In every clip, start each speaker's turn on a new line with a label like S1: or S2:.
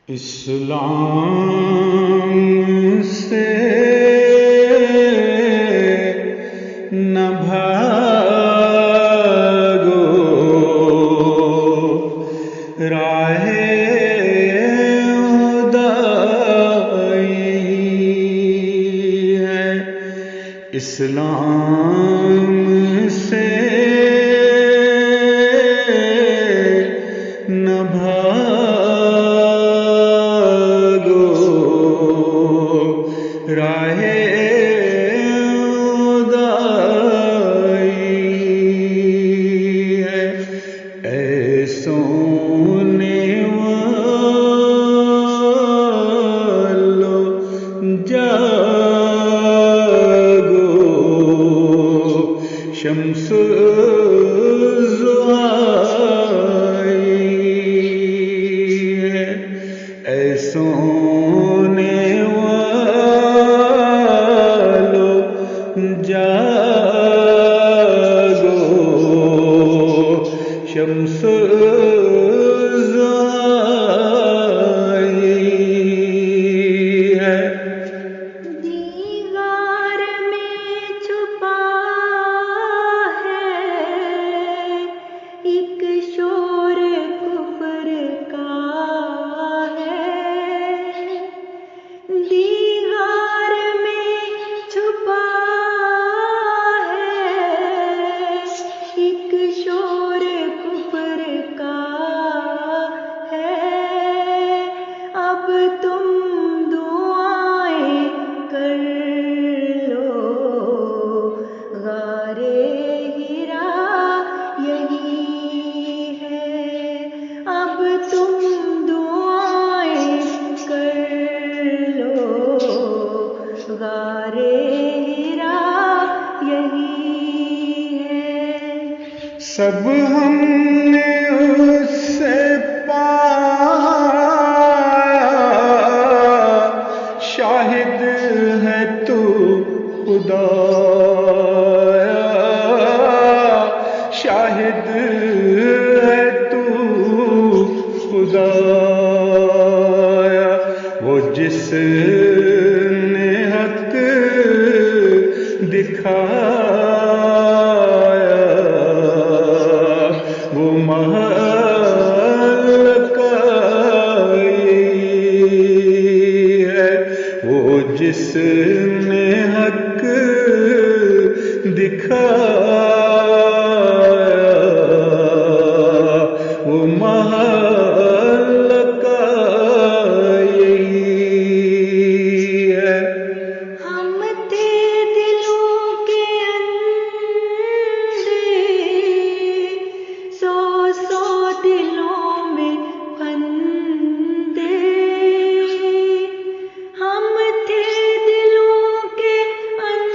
S1: इस्लाम से न भागो, राहे खुदाई है। इस्लाम से न भागो, राहे खुदाई है। ऐ सोने वालों जागो, शम्स सोने वालों जागो, शम्स है।
S2: दीवार में छुपा है एक शोर कुफर का है। दीवार में छुपा है एक शोर कुफर का है। अब तुम दुआएं कर लो, गारे हिरा यही है। अब तुम दुआएं कर लो, गारे हिरा यही है।
S1: सब हमने उससे पाया, शाहिद है तू खुदाया, शाहिद है तू खुदाया। वो जिसने हक दिखाया, वो महलकाई है। वो जिसने हक दिखाया, वो महलकाई है।
S2: हम थे दिलों के अंधे, सौ सौ दिलों में फंदे। हम थे दिलों के अंधे,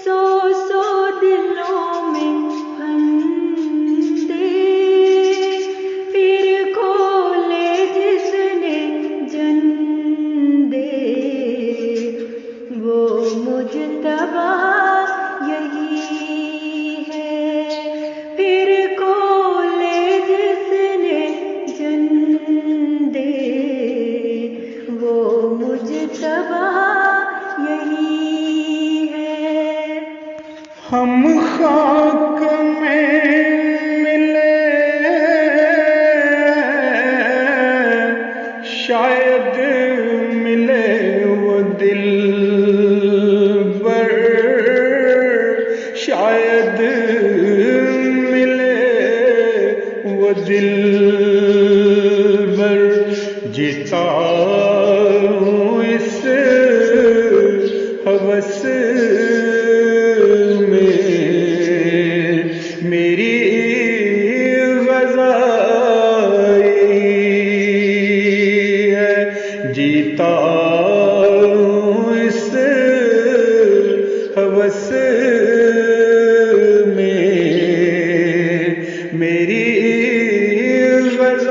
S2: सौ सौ दिलों में फंदे। फिर खोले जिसने जंदे, वो मुजतबा यही है। फिर खोले जिसने जंदे, वो मुजतबा यही है।
S1: हम खाक में मिले, शायद मिले वो दिलबर, शायद मिले वो दिलबर। जीता हूँ इस हवस में, मेरी ग़ज़ाई है। जीता हूँ इस हवस में, मेरी ग़ज़ाई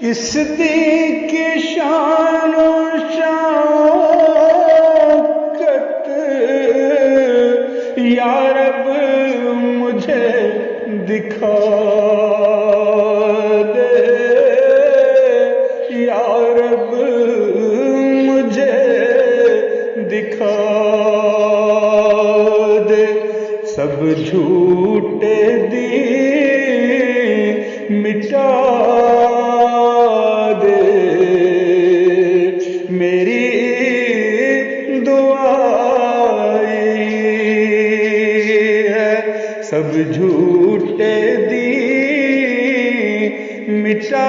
S1: इस दी की शानो शौकत या रब मुझे दिखा दे, या रब मुझे दिखा दे। सब झूठे दी मिटा दे, मेरी दुआई है। सब झूठे दी मिटा